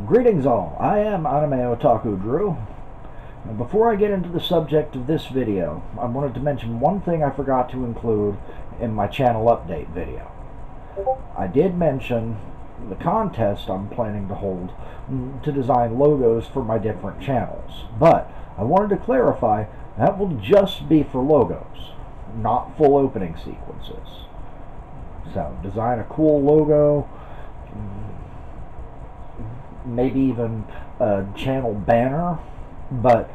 Greetings all, I am Anime Otaku Drew. Now, before I get into the subject of this video, I wanted to mention one thing I forgot to include in my channel update video. I did mention the contest I'm planning to hold to design logos for my different channels, but I wanted to clarify that will just be for logos, not full opening sequences. So, design a cool logo, maybe even a channel banner, but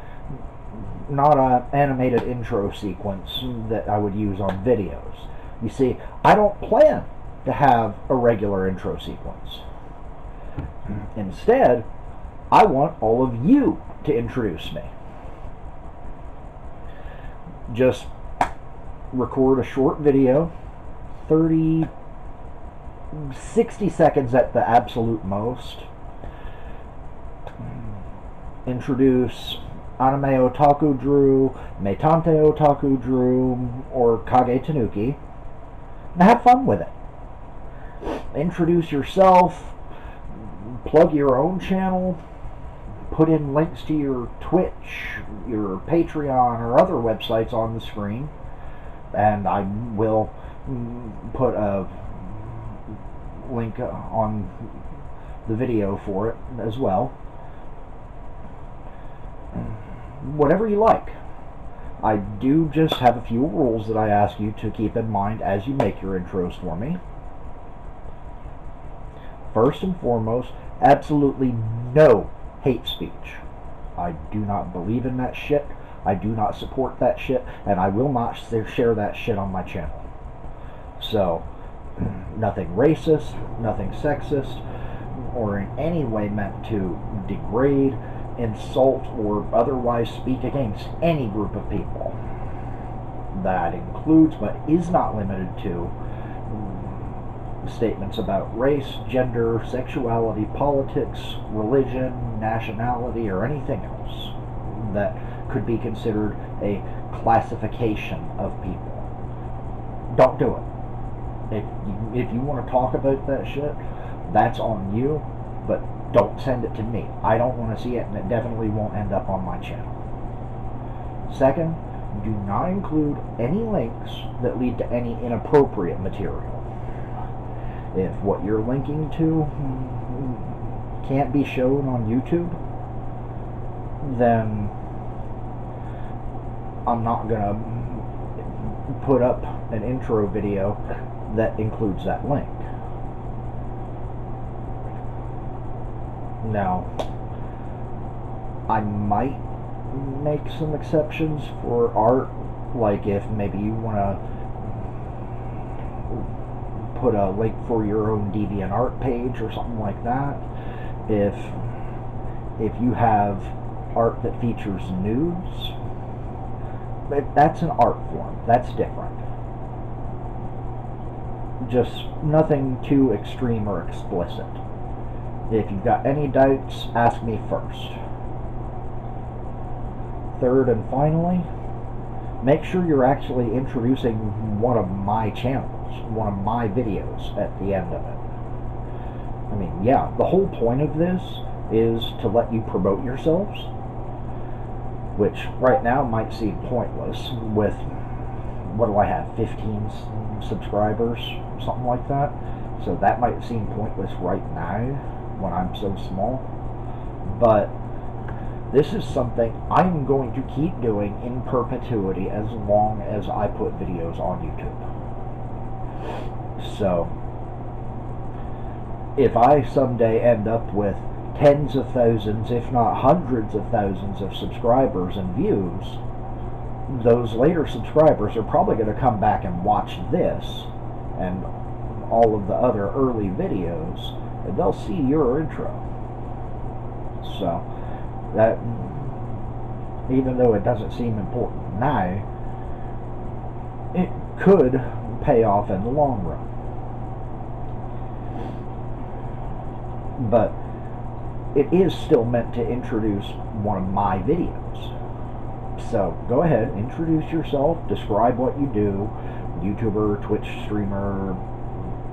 not an animated intro sequence that I would use on videos. You see, I don't plan to have a regular intro sequence. Instead, I want all of you to introduce me. Just record a short video, 60 seconds at the absolute most. Introduce Anime Otaku Drew, Meitante Otaku Drew, or Kage Tanuki, and have fun with it. Introduce yourself, plug your own channel, put in links to your Twitch, your Patreon, or other websites on the screen, and I will put a link on the video for it as well. Whatever you like. I do just have a few rules that I ask you to keep in mind as you make your intros for me. First and foremost, absolutely no hate speech. I do not believe in that shit. I do not support that shit, and I will not share that shit on my channel. So, nothing racist, nothing sexist, or in any way meant to degrade, insult, or otherwise speak against any group of people. That includes, but is not limited to, statements about race, gender, sexuality, politics, religion, nationality, or anything else that could be considered a classification of people. Don't do it. If you want to talk about that shit, that's on you, but don't send it to me. I don't want to see it, and it definitely won't end up on my channel. Second, do not include any links that lead to any inappropriate material. If what you're linking to can't be shown on YouTube, then I'm not gonna put up an intro video that includes that link. Now, I might make some exceptions for art, like if maybe you want to put a link for your own DeviantArt page or something like that. If you have art that features nudes, that's an art form. That's different. Just nothing too extreme or explicit. If you've got any doubts, ask me first. Third and finally, make sure you're actually introducing one of my channels, one of my videos at the end of it. I mean, yeah, the whole point of this is to let you promote yourselves, which right now might seem pointless with, what do I have, 15 subscribers, something like that. So that might seem pointless right now, when I'm so small, but this is something I'm going to keep doing in perpetuity as long as I put videos on YouTube. So, if I someday end up with tens of thousands, if not hundreds of thousands of subscribers and views, those later subscribers are probably going to come back and watch this and all of the other early videos, and they'll see your intro. So, that, even though it doesn't seem important now, it could pay off in the long run. But it is still meant to introduce one of my videos. So, go ahead, introduce yourself, describe what you do, YouTuber, Twitch streamer,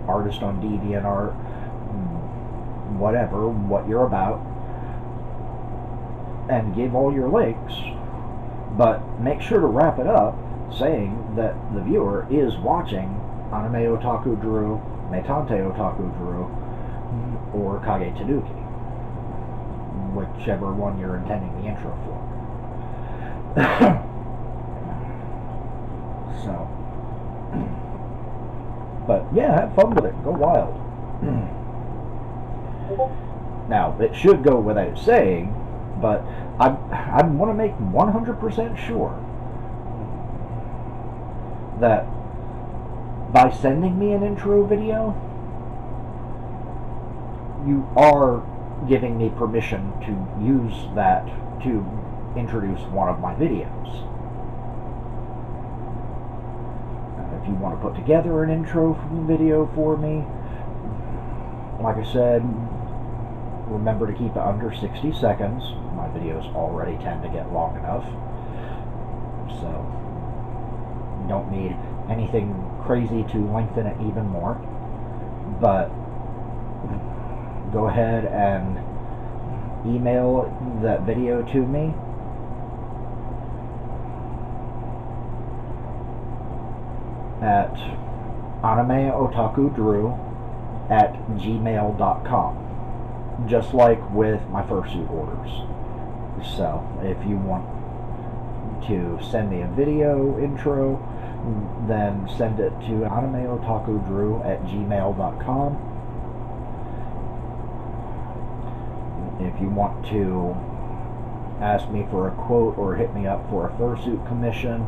artist on DeviantArt, whatever, what you're about, and give all your links, but make sure to wrap it up saying that the viewer is watching Anime Otaku Drew, Metante Otaku Drew, or Kage Tanuki, whichever one you're intending the intro for. So, but yeah, have fun with it. Go wild. Now, it should go without saying, but I want to make 100% sure that by sending me an intro video, you are giving me permission to use that to introduce one of my videos. If you want to put together an intro video for me, like I said, remember to keep it under 60 seconds. My videos already tend to get long enough, so you don't need anything crazy to lengthen it even more. But go ahead and email that video to me at animeotakudrew@gmail.com, just like with my fursuit orders. So if you want to send me a video intro, then send it to animeotakudrew@gmail.com. If you want to ask me for a quote or hit me up for a fursuit commission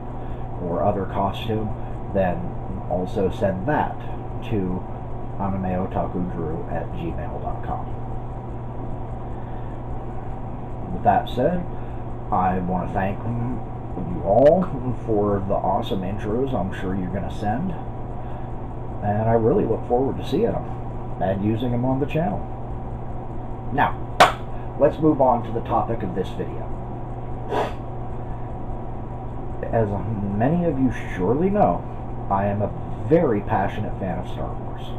or other costume, then also send that to animeotakudrew@gmail.com. With that said, I want to thank you all for the awesome intros I'm sure you're going to send, and I really look forward to seeing them and using them on the channel. Now, let's move on to the topic of this video. As many of you surely know, I am a very passionate fan of Star Wars.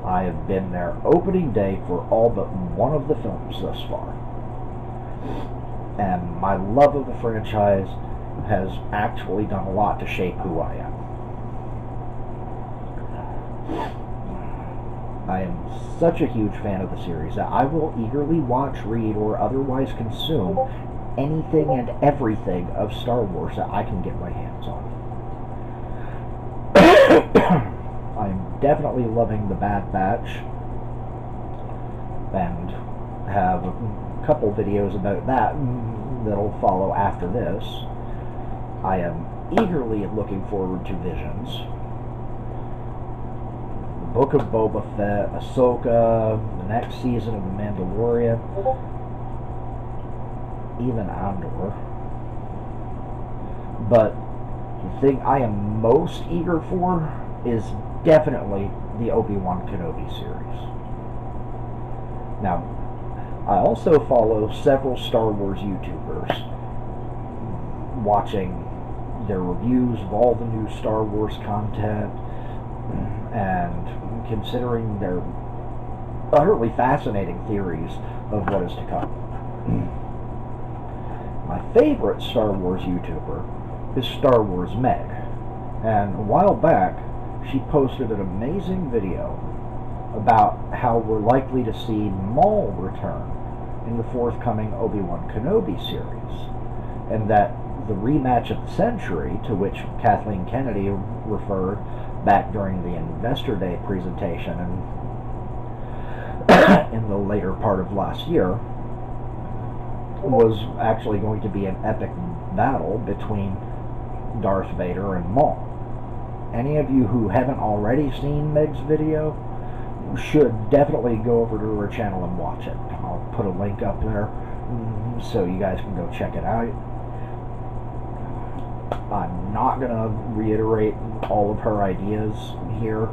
I have been there opening day for all but one of the films thus far. And my love of the franchise has actually done a lot to shape who I am. I am such a huge fan of the series that I will eagerly watch, read, or otherwise consume anything and everything of Star Wars that I can get my hands on. I'm definitely loving The Bad Batch, and have a couple videos about that that'll follow after this. I am eagerly looking forward to Visions, the Book of Boba Fett, Ahsoka, the next season of The Mandalorian, even Andor. But the thing I am most eager for is definitely the Obi-Wan Kenobi series. Now, I also follow several Star Wars YouTubers, watching their reviews of all the new Star Wars content, and considering their utterly fascinating theories of what is to come. My favorite Star Wars YouTuber is Star Wars Meg, and a while back she posted an amazing video about how we're likely to see Maul return in the forthcoming Obi-Wan Kenobi series, and that the rematch of the century, to which Kathleen Kennedy referred back during the Investor Day presentation and in the later part of last year, was actually going to be an epic battle between Darth Vader and Maul. Any of you who haven't already seen Meg's video should definitely go over to her channel and watch it. I'll put a link up there so you guys can go check it out. I'm not going to reiterate all of her ideas here,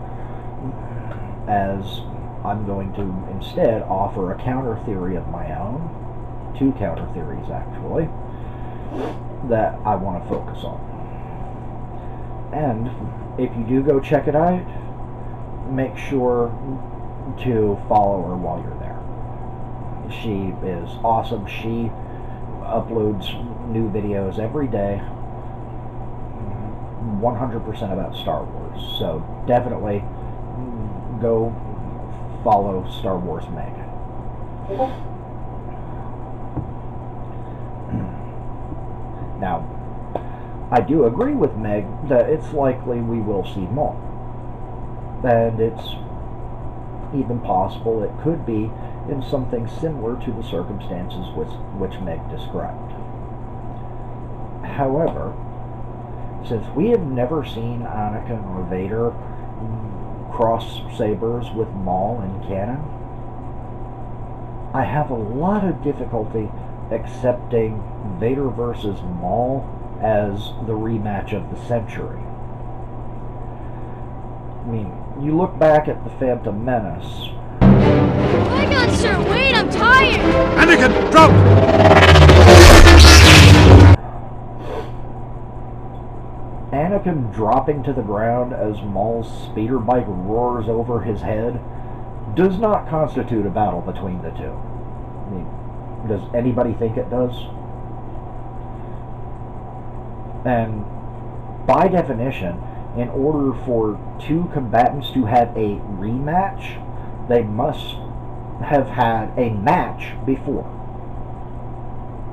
as I'm going to instead offer a counter theory of my own, two counter theories actually, that I want to focus on. And if you do go check it out, make sure to follow her while you're there. She is awesome. She uploads new videos every day, 100% about Star Wars. So definitely go follow Star Wars Meg. Now, I do agree with Meg that it's likely we will see more. And it's even possible it could be in something similar to the circumstances which Meg described. However, since we have never seen Anakin or Vader cross sabers with Maul in canon, I have a lot of difficulty accepting Vader versus Maul as the rematch of the century. I mean, you look back at the Phantom Menace. Qui-Gon, sir, wait, I'm tired! Anakin, drop! Anakin dropping to the ground as Maul's speeder bike roars over his head does not constitute a battle between the two. I mean, does anybody think it does? And by definition, in order for two combatants to have a rematch, they must have had a match before.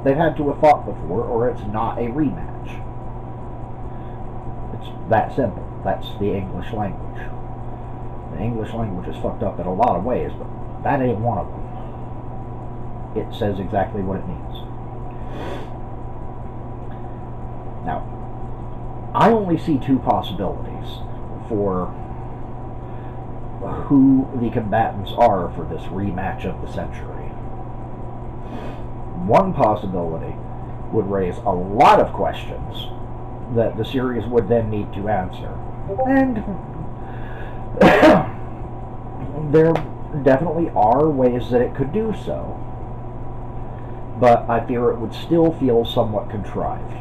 They've had to have fought before, or it's not a rematch. It's that simple. That's the English language. The English language is fucked up in a lot of ways, but that ain't one of them. It says exactly what it means. Now, I only see two possibilities for who the combatants are for this rematch of the century. One possibility would raise a lot of questions that the series would then need to answer. And there definitely are ways that it could do so, but I fear it would still feel somewhat contrived.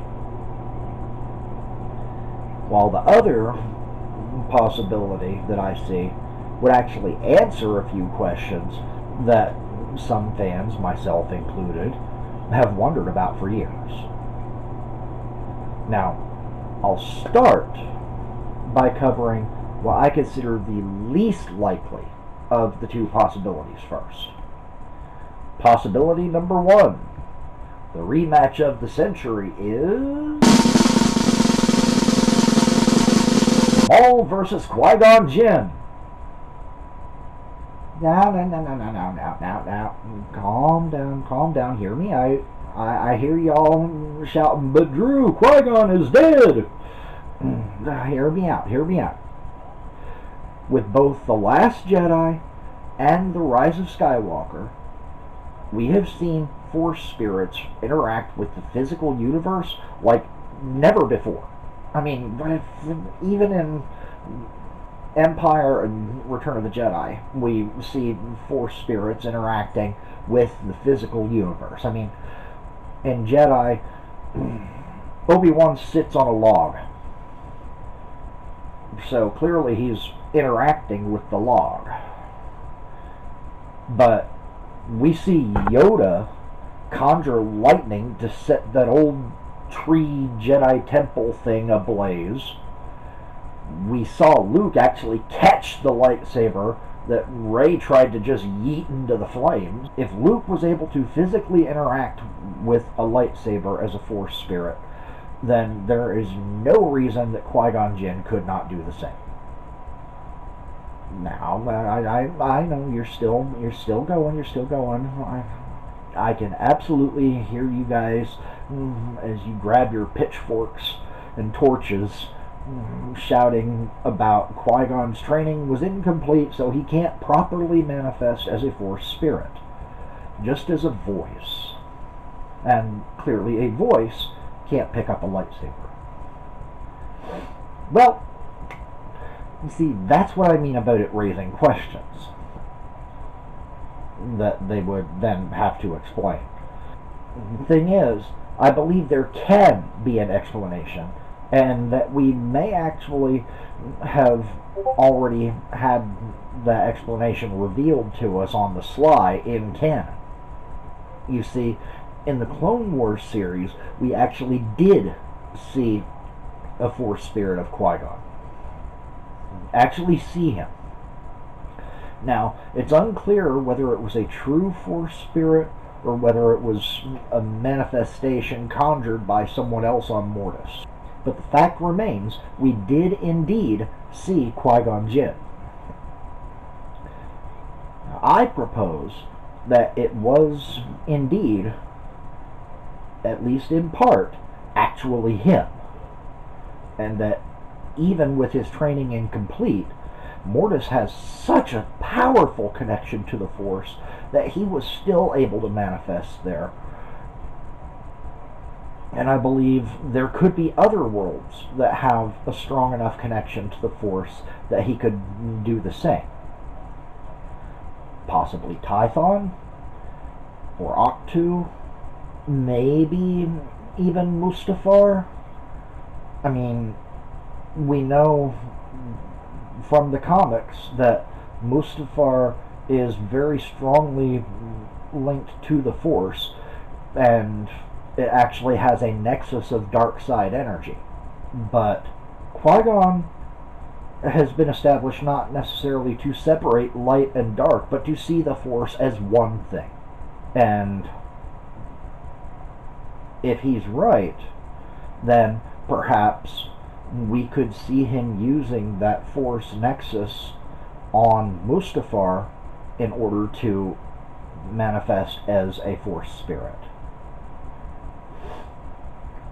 While the other possibility that I see would actually answer a few questions that some fans, myself included, have wondered about for years. Now, I'll start by covering what I consider the least likely of the two possibilities first. Possibility number one. The rematch of the century is Maul versus Qui-Gon Jinn. Now. Calm down. Hear me out. I hear y'all shouting, but Drew, Qui-Gon is dead. Hear me out. With both The Last Jedi and The Rise of Skywalker, we have seen Force spirits interact with the physical universe like never before. I mean, even in Empire and Return of the Jedi, we see Force spirits interacting with the physical universe. I mean, in Jedi, Obi-Wan sits on a log. So clearly he's interacting with the log. But we see Yoda conjure lightning to set that old tree Jedi temple thing ablaze. We saw Luke actually catch the lightsaber that Rey tried to just yeet into the flames. If Luke was able to physically interact with a lightsaber as a Force spirit, then there is no reason that Qui-Gon Jinn could not do the same. Now, I know you're still going. I can absolutely hear you guys as you grab your pitchforks and torches, shouting about Qui-Gon's training was incomplete, so he can't properly manifest as a Force spirit, just as a voice. And clearly a voice can't pick up a lightsaber. Well, you see, that's what I mean about it raising questions that they would then have to explain. The thing is, I believe there can be an explanation, and that we may actually have already had that explanation revealed to us on the sly in canon. You see, in the Clone Wars series, we actually did see a Force spirit of Qui-Gon. Actually see him. Now, it's unclear whether it was a true Force spirit or whether it was a manifestation conjured by someone else on Mortis. But the fact remains, we did indeed see Qui-Gon Jinn. I propose that it was indeed, at least in part, actually him. And that even with his training incomplete, Mortis has such a powerful connection to the Force that he was still able to manifest there. And I believe there could be other worlds that have a strong enough connection to the Force that he could do the same. Possibly Tython, or Octu, maybe even Mustafar. I mean, we know from the comics that Mustafar is very strongly linked to the Force, and it actually has a nexus of dark side energy. But Qui-Gon has been established not necessarily to separate light and dark, but to see the Force as one thing. And if he's right, then perhaps we could see him using that Force nexus on Mustafar in order to manifest as a Force spirit.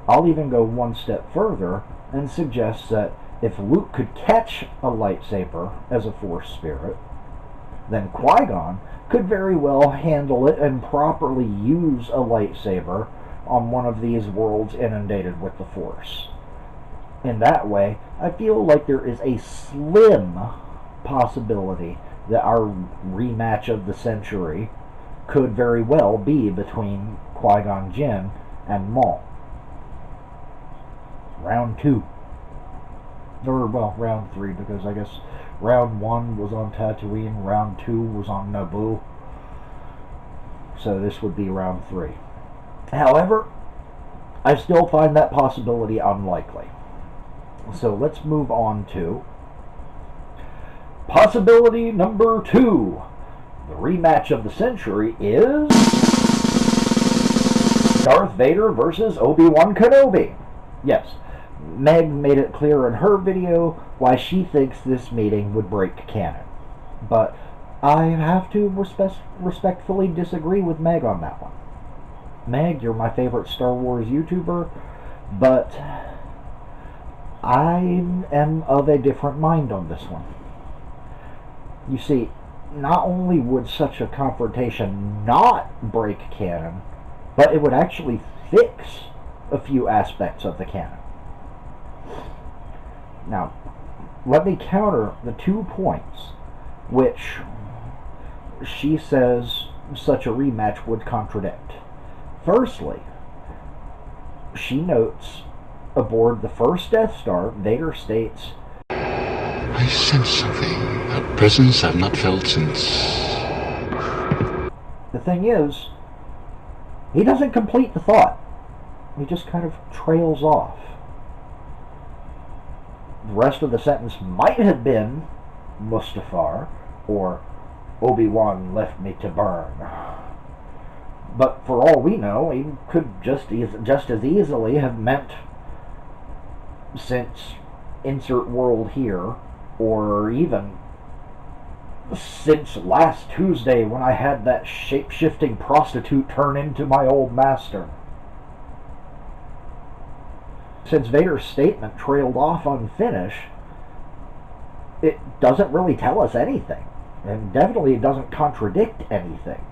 I'll even go one step further and suggest that if Luke could catch a lightsaber as a Force spirit, then Qui-Gon could very well handle it and properly use a lightsaber on one of these worlds inundated with the Force. In that way, I feel like there is a slim possibility that our rematch of the century could very well be between Qui-Gon Jinn and Maul. Round 2. Or, well, round 3, because I guess round 1 was on Tatooine, round 2 was on Naboo. So this would be round 3. However, I still find that possibility unlikely. So let's move on to possibility number 2. The rematch of the century is Darth Vader versus Obi-Wan Kenobi. Yes, Meg made it clear in her video why she thinks this meeting would break canon. But I have to respectfully disagree with Meg on that one. Meg, you're my favorite Star Wars YouTuber, but I am of a different mind on this one. You see, not only would such a confrontation not break canon, but it would actually fix a few aspects of the canon. Now, let me counter the 2 points which she says such a rematch would contradict. Firstly, she notes aboard the first Death Star, Vader states, I sense something, a presence I've not felt since... The thing is, he doesn't complete the thought. He just kind of trails off. The rest of the sentence might have been Mustafar or Obi-Wan left me to burn. But for all we know, he could just as easily have meant since insert world here, or even since last Tuesday when I had that shape-shifting prostitute turn into my old master. Since Vader's statement trailed off unfinished, it doesn't really tell us anything, and definitely it doesn't contradict anything.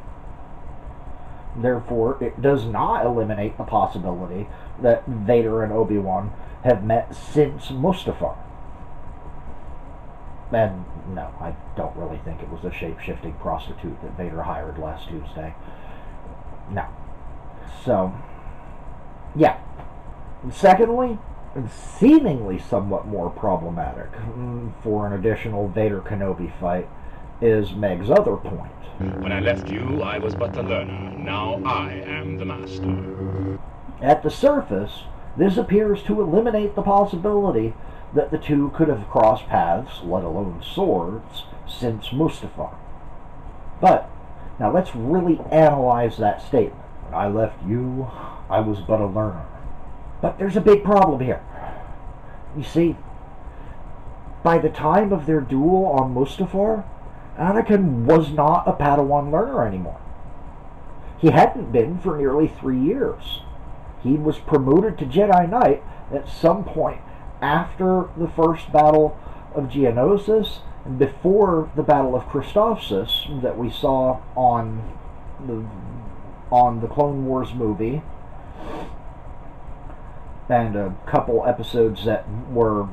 Therefore, it does not eliminate the possibility that Vader and Obi-Wan have met since Mustafar. And no, I don't really think it was a shape-shifting prostitute that Vader hired last Tuesday. No. So, yeah. Secondly, and seemingly somewhat more problematic for an additional Vader-Kenobi fight is Meg's other point. When I left you, I was but the learner. Now I am the master. At the surface, this appears to eliminate the possibility that the two could have crossed paths, let alone swords, since Mustafar. But, now let's really analyze that statement. When I left you, I was but a learner. But there's a big problem here. You see, by the time of their duel on Mustafar, Anakin was not a Padawan learner anymore. He hadn't been for nearly 3 years. He was promoted to Jedi Knight at some point after the first battle of Geonosis and before the Battle of Christophsis that we saw on the Clone Wars movie, and a couple episodes that were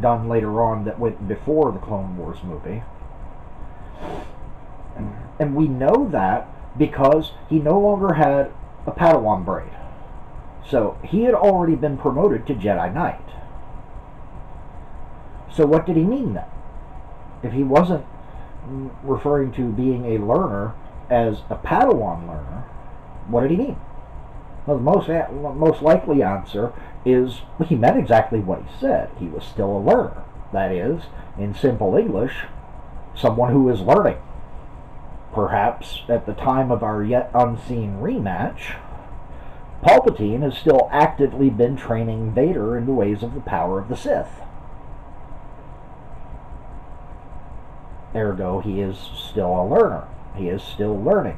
done later on that went before the Clone Wars movie. And we know that because he no longer had a Padawan braid. So he had already been promoted to Jedi Knight. So what did he mean then? If he wasn't referring to being a learner as a Padawan learner, what did he mean? Well, the most likely answer is he meant exactly what he said. He was still a learner. That is, in simple English, someone who is learning. Perhaps at the time of our yet unseen rematch, Palpatine has still actively been training Vader in the ways of the power of the Sith. Ergo, he is still a learner. He is still learning.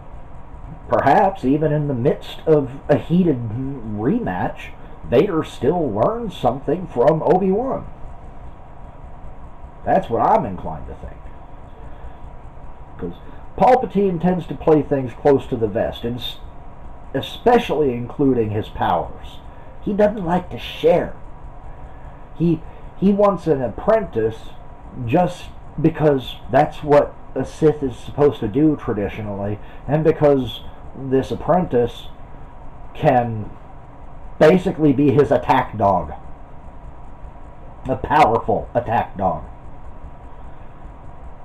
Perhaps even in the midst of a heated rematch, Vader still learns something from Obi-Wan. That's what I'm inclined to think. Because Palpatine tends to play things close to the vest, and especially including his powers. He doesn't like to share. He wants an apprentice just because that's what a Sith is supposed to do traditionally, and because this apprentice can basically be his attack dog. A powerful attack dog.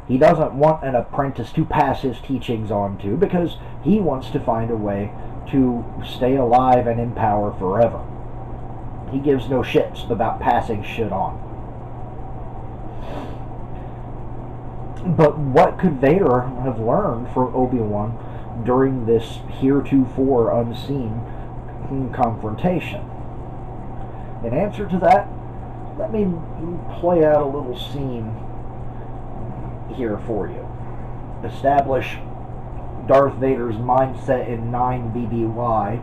He doesn't want an apprentice to pass his teachings on to because he wants to find a way to stay alive and in power forever. He gives no shits about passing shit on. But what could Vader have learned from Obi-Wan during this heretofore unseen confrontation? In answer to that, let me play out a little scene here for you. Establish Darth Vader's mindset in 9 BBY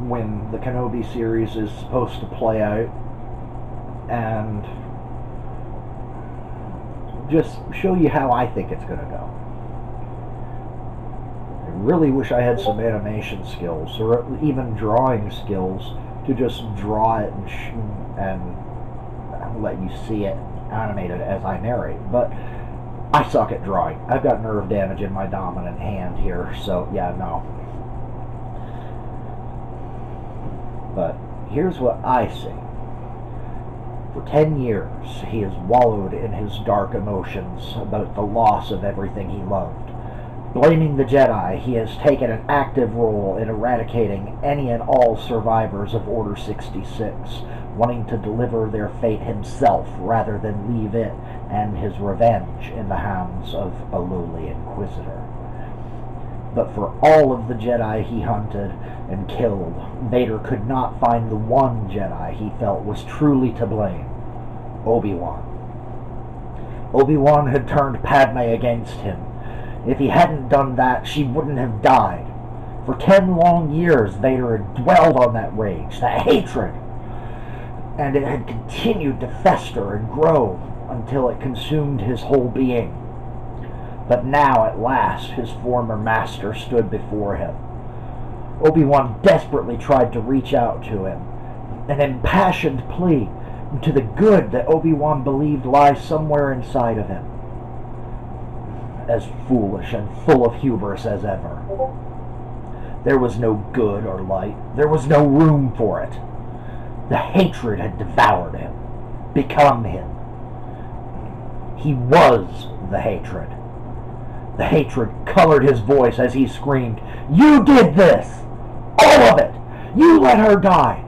when the Kenobi series is supposed to play out, and just show you how I think it's going to go. I really wish I had some animation skills or even drawing skills to just draw it and let you see it animated as I narrate, but I suck at drawing. I've got nerve damage in my dominant hand here, so yeah, no. But here's what I see. For 10 years, he has wallowed in his dark emotions about the loss of everything he loved. Blaming the Jedi, he has taken an active role in eradicating any and all survivors of Order 66, wanting to deliver their fate himself rather than leave it and his revenge in the hands of a lowly Inquisitor. But for all of the Jedi he hunted and killed, Vader could not find the one Jedi he felt was truly to blame, Obi-Wan. Obi-Wan had turned Padme against him. If he hadn't done that, she wouldn't have died. For 10 long years, Vader had dwelled on that rage, that hatred, and it had continued to fester and grow until it consumed his whole being. But now, at last, his former master stood before him. Obi-Wan desperately tried to reach out to him, an impassioned plea to the good that Obi-Wan believed lies somewhere inside of him. As foolish and full of hubris as ever. There was no good or light. There was no room for it. The hatred had devoured him, become him. He was the hatred. The hatred colored his voice as he screamed, "You did this! All of it! You let her die!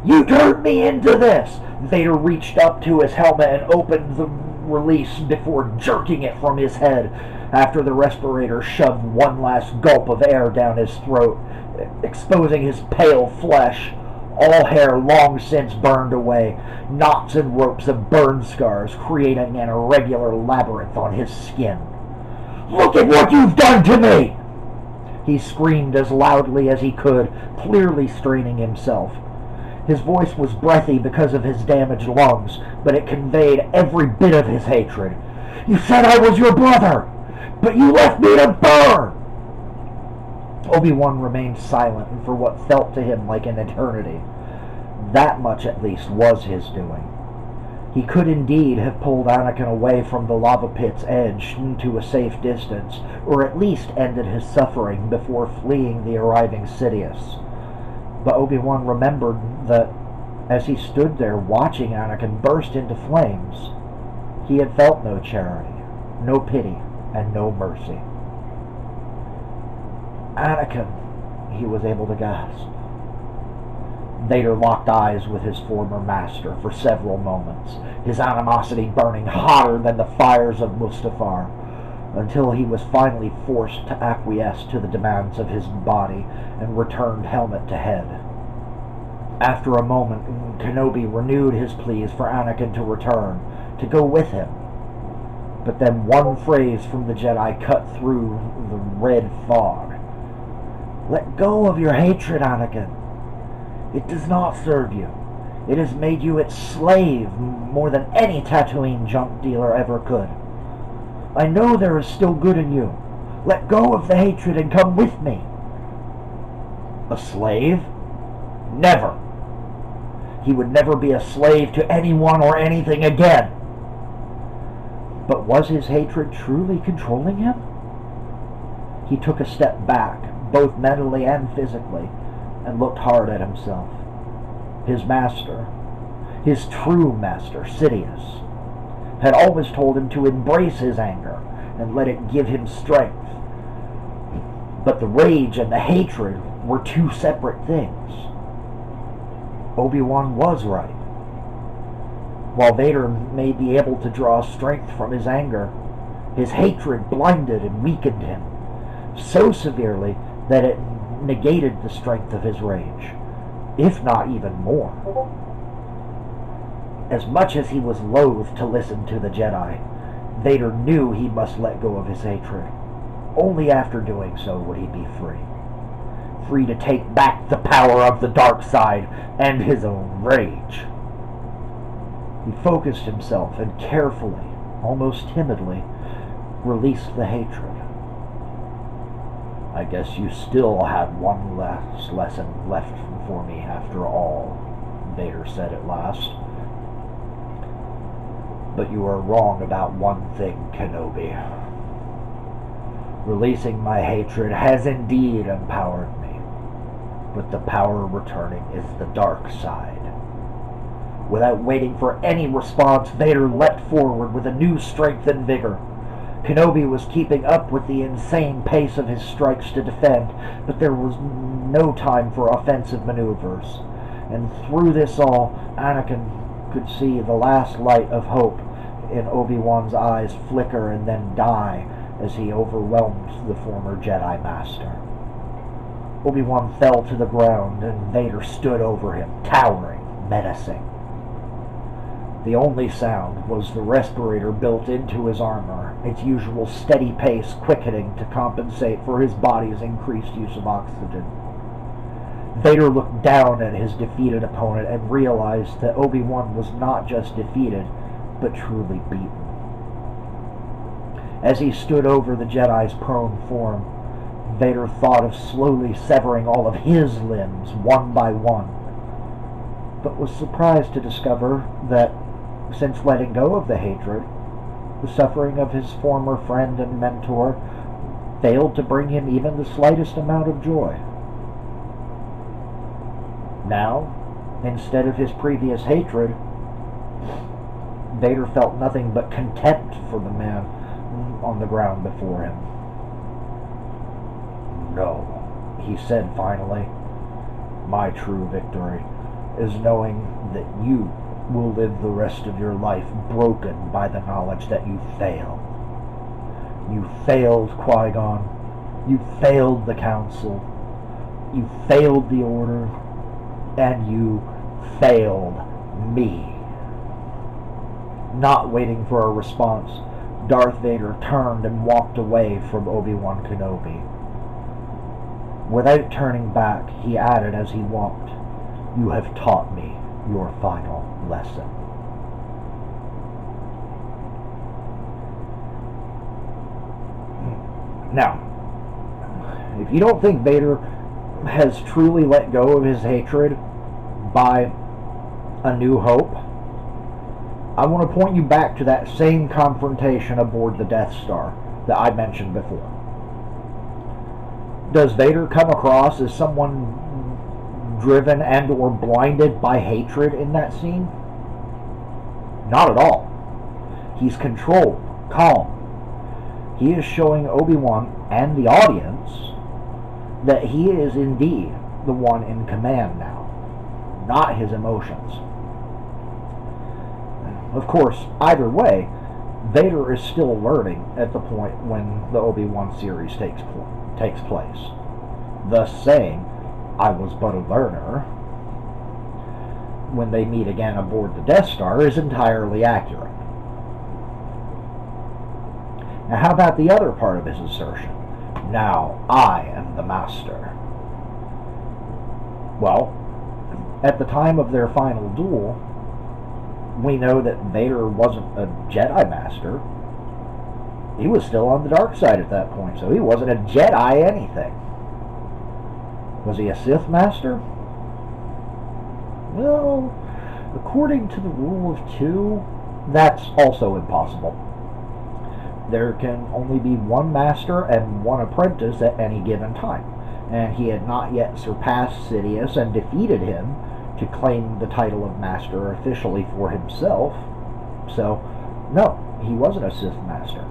You turned me into this!" Vader reached up to his helmet and opened the release before jerking it from his head after the respirator shoved one last gulp of air down his throat, exposing his pale flesh, all hair long since burned away, knots and ropes of burn scars creating an irregular labyrinth on his skin. "Look at what you've done to me!" He screamed as loudly as he could, clearly straining himself. His voice was breathy because of his damaged lungs, but it conveyed every bit of his hatred. "You said I was your brother, but you left me to burn!" Obi-Wan remained silent for what felt to him like an eternity. That much at least was his doing. He could indeed have pulled Anakin away from the lava pit's edge to a safe distance, or at least ended his suffering before fleeing the arriving Sidious. But Obi-Wan remembered that as he stood there watching Anakin burst into flames, he had felt no charity, no pity, and no mercy. "Anakin," he was able to gasp. Vader locked eyes with his former master for several moments, his animosity burning hotter than the fires of Mustafar, until he was finally forced to acquiesce to the demands of his body and returned helmet to head. After a moment, Kenobi renewed his pleas for Anakin to return, to go with him. But then one phrase from the Jedi cut through the red fog. "Let go of your hatred, Anakin. It does not serve you. It has made you its slave more than any Tatooine junk dealer ever could. I know there is still good in you. Let go of the hatred and come with me." A slave? Never. He would never be a slave to anyone or anything again. But was his hatred truly controlling him? He took a step back, both mentally and physically, and looked hard at himself. His master, his true master, Sidious, had always told him to embrace his anger and let it give him strength. But the rage and the hatred were two separate things. Obi-Wan was right. While Vader may be able to draw strength from his anger, his hatred blinded and weakened him so severely that it negated the strength of his rage, if not even more. As much as he was loath to listen to the Jedi, Vader knew he must let go of his hatred. Only after doing so would he be free. Free to take back the power of the dark side and his own rage. He focused himself and carefully, almost timidly, released the hatred. "I guess you still had one last lesson left for me after all," Vader said at last. "But you are wrong about one thing, Kenobi. Releasing my hatred has indeed empowered me, but the power returning is the dark side." Without waiting for any response, Vader leapt forward with a new strength and vigor. Kenobi was keeping up with the insane pace of his strikes to defend, but there was no time for offensive maneuvers. And through this all, Anakin could see the last light of hope in Obi-Wan's eyes flicker and then die as he overwhelmed the former Jedi Master. Obi-Wan fell to the ground, and Vader stood over him, towering, menacing. The only sound was the respirator built into his armor, its usual steady pace quickening to compensate for his body's increased use of oxygen. Vader looked down at his defeated opponent and realized that Obi-Wan was not just defeated, but truly beaten. As he stood over the Jedi's prone form, Vader thought of slowly severing all of his limbs one by one, but was surprised to discover that, since letting go of the hatred, the suffering of his former friend and mentor failed to bring him even the slightest amount of joy. Now, instead of his previous hatred, Vader felt nothing but contempt for the man on the ground before him. "No," he said finally. "My true victory is knowing that you will live the rest of your life broken by the knowledge that you failed. You failed Qui-Gon. You failed the Council. You failed the Order. And you failed me." Not waiting for a response, Darth Vader turned and walked away from Obi-Wan Kenobi. Without turning back, he added as he walked, "You have taught me your final lesson." Now, if you don't think Vader has truly let go of his hatred by A New Hope, I want to point you back to that same confrontation aboard the Death Star that I mentioned before. Does Vader come across as someone driven and or blinded by hatred in that scene? Not at all. He's controlled, calm. He is showing Obi-Wan and the audience that he is indeed the one in command now, not his emotions. Of course, either way, Vader is still learning at the point when the Obi-Wan series takes place. Thus saying, "I was but a learner," when they meet again aboard the Death Star is entirely accurate. Now, how about the other part of his assertion? "Now I am the Master." Well, at the time of their final duel, we know that Vader wasn't a Jedi Master. He was still on the dark side at that point, so he wasn't a Jedi anything. Was he a Sith Master? Well, according to the rule of two, that's also impossible. There can only be one master and one apprentice at any given time, and he had not yet surpassed Sidious and defeated him to claim the title of Master officially for himself. So, no, he wasn't a Sith Master.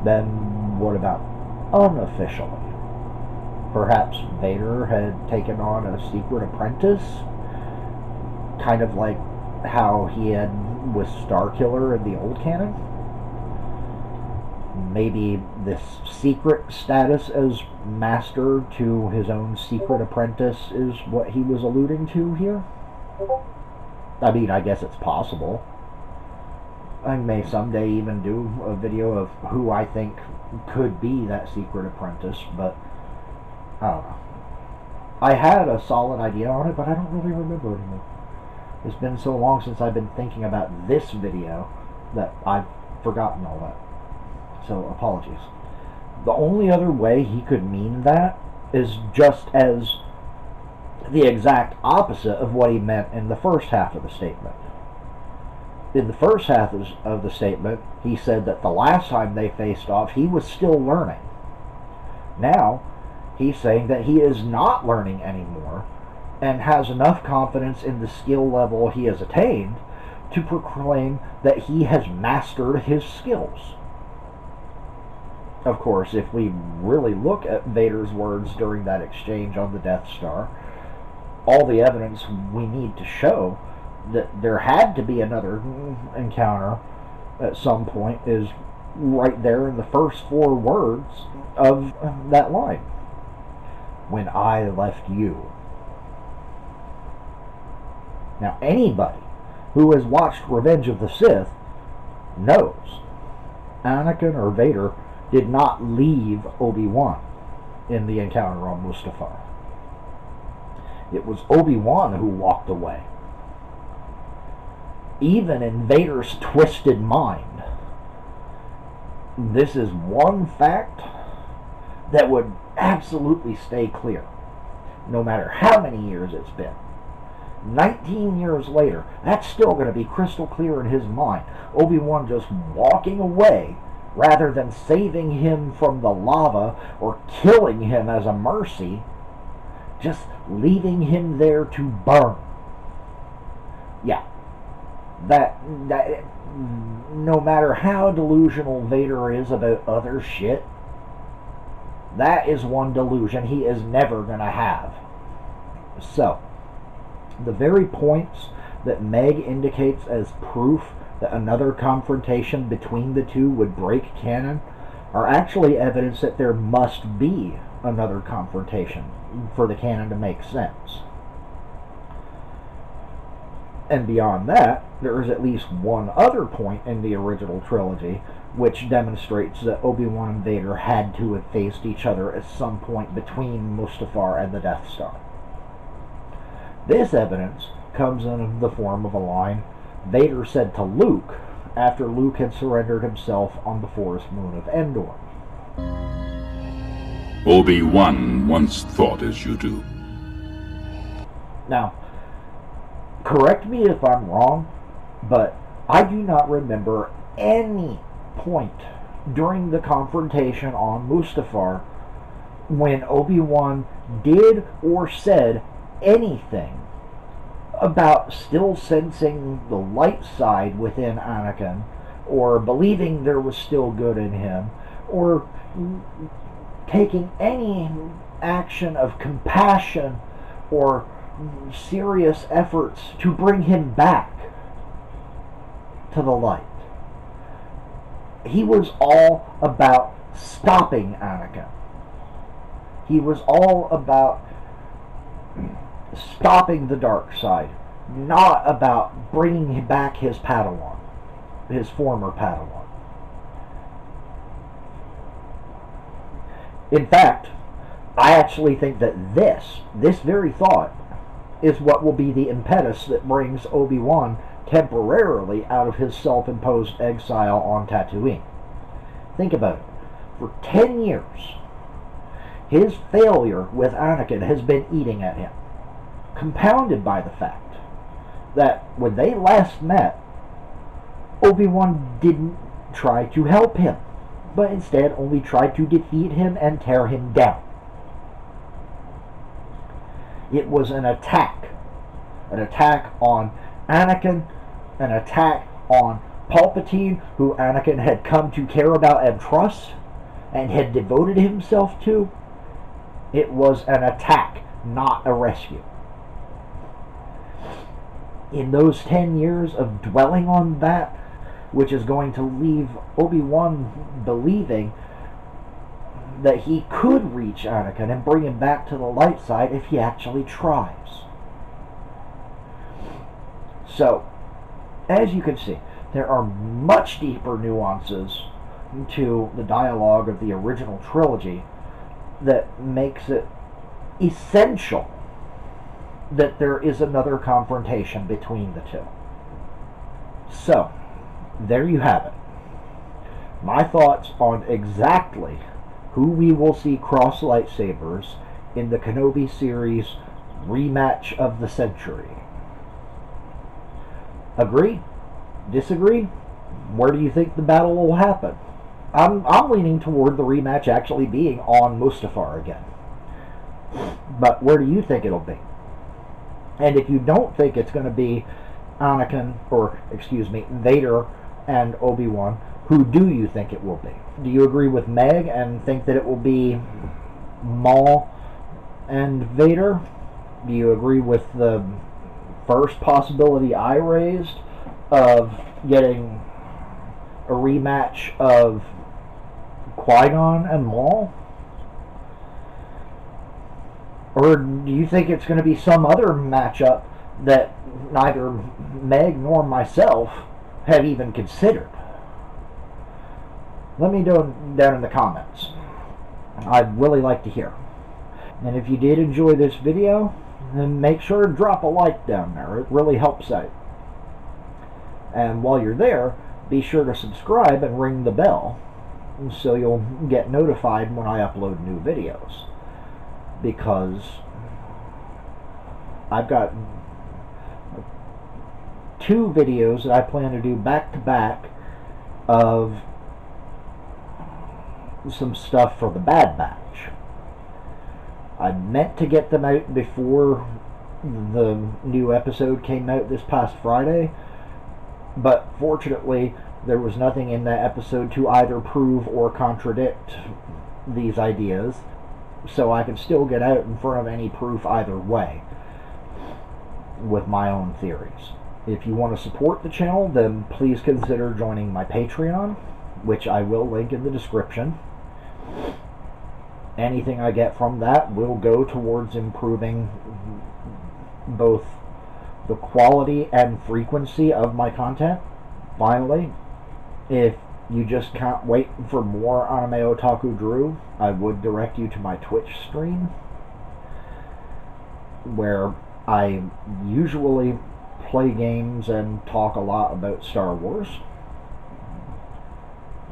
Then what about unofficially? Perhaps Vader had taken on a secret apprentice, kind of like how he had with Starkiller in the old canon? Maybe this secret status as master to his own secret apprentice is what he was alluding to here? I mean, I guess it's possible. I may someday even do a video of who I think could be that secret apprentice, but I don't know. I had a solid idea on it, but I don't really remember anymore. It's been so long since I've been thinking about this video that I've forgotten all that. So, apologies. The only other way he could mean that is just as the exact opposite of what he meant in the first half of the statement. In the first half of the statement, he said that the last time they faced off, he was still learning. Now, he's saying that he is not learning anymore and has enough confidence in the skill level he has attained to proclaim that he has mastered his skills. Of course, if we really look at Vader's words during that exchange on the Death Star, all the evidence we need to show that there had to be another encounter at some point is right there in the first four words of that line. "When I left you." Now, anybody who has watched Revenge of the Sith knows Anakin or Vader did not leave Obi-Wan in the encounter on Mustafar. It was Obi-Wan who walked away. Even in Vader's twisted mind, this is one fact that would absolutely stay clear, no matter how many years it's been. 19 years later, that's still going to be crystal clear in his mind. Obi-Wan just walking away rather than saving him from the lava or killing him as a mercy just leaving him there to burn. Yeah, that no matter how delusional Vader is about other shit, that is one delusion he is never going to have. So, the very points that Meg indicates as proof that another confrontation between the two would break canon are actually evidence that there must be another confrontation for the canon to make sense. And beyond that, there is at least one other point in the original trilogy which demonstrates that Obi-Wan and Vader had to have faced each other at some point between Mustafar and the Death Star. This evidence comes in the form of a line Vader said to Luke after Luke had surrendered himself on the forest moon of Endor. Obi-Wan once thought as you do. Now, correct me if I'm wrong, but I do not remember any point during the confrontation on Mustafar when Obi-Wan did or said anything about still sensing the light side within Anakin, or believing there was still good in him, or taking any action of compassion or serious efforts to bring him back to the light. He was all about stopping Anakin. He was all about stopping the dark side, not about bringing back his Padawan, his former Padawan. In fact, I actually think that this very thought is what will be the impetus that brings Obi-Wan temporarily out of his self-imposed exile on Tatooine. Think about it. For 10 years, his failure with Anakin has been eating at him, compounded by the fact that when they last met, Obi-Wan didn't try to help him, but instead only tried to defeat him and tear him down. It was an attack on Anakin, an attack on Palpatine, who Anakin had come to care about and trust, and had devoted himself to. It was an attack, not a rescue. In those 10 years of dwelling on that, which is going to leave Obi-Wan believing that he could reach Anakin and bring him back to the light side if he actually tries. So, as you can see, there are much deeper nuances to the dialogue of the original trilogy that makes it essential that there is another confrontation between the two. So, there you have it. My thoughts on exactly who we will see cross lightsabers in the Kenobi series Rematch of the Century. Agree? Disagree? Where do you think the battle will happen? I'm leaning toward the rematch actually being on Mustafar again. But where do you think it'll be? And if you don't think it's going to be Vader and Obi-Wan, who do you think it will be? Do you agree with Meg and think that it will be Maul and Vader? Do you agree with the first possibility I raised of getting a rematch of Qui-Gon and Maul? Or do you think it's going to be some other matchup that neither Meg nor myself have even considered? Let me know down in the comments. I'd really like to hear. And if you did enjoy this video, then make sure to drop a like down there. It really helps out. And while you're there, be sure to subscribe and ring the bell so you'll get notified when I upload new videos. Because I've got 2 videos that I plan to do back to back of some stuff for the Bad Batch. I meant to get them out before the new episode came out this past Friday, but fortunately there was nothing in that episode to either prove or contradict these ideas, so I can still get out in front of any proof either way with my own theories. If you want to support the channel, then please consider joining my Patreon, which I will link in the description. Anything I get from that will go towards improving both the quality and frequency of my content. Finally, if you just can't wait for more Anime Otaku Drew, I would direct you to my Twitch stream, where I usually play games and talk a lot about Star Wars.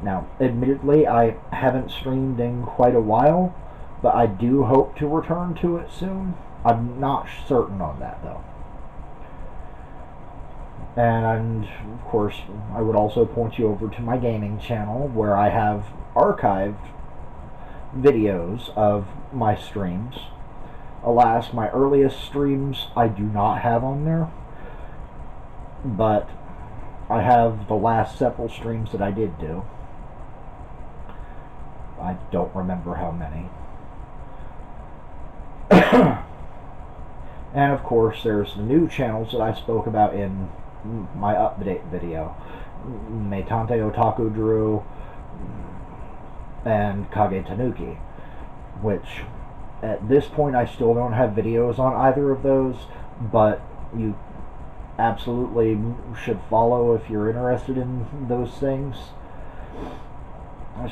Now, admittedly, I haven't streamed in quite a while, but I do hope to return to it soon. I'm not certain on that, though. And, of course, I would also point you over to my gaming channel, where I have archived videos of my streams. Alas, my earliest streams I do not have on there, but I have the last several streams that I did do. I don't remember how many. And of course, there's the new channels that I spoke about in my update video. Meitante Otaku Drew and Kage Tanuki, which at this point I still don't have videos on either of those, but you absolutely should follow if you're interested in those things,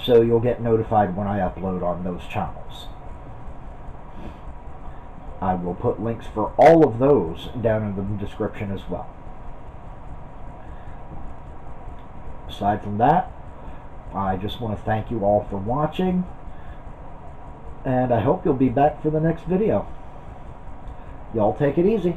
so you'll get notified when I upload on those channels. I will put links for all of those down in the description as well. Aside from that, I just want to thank you all for watching, and I hope you'll be back for the next video. Y'all take it easy.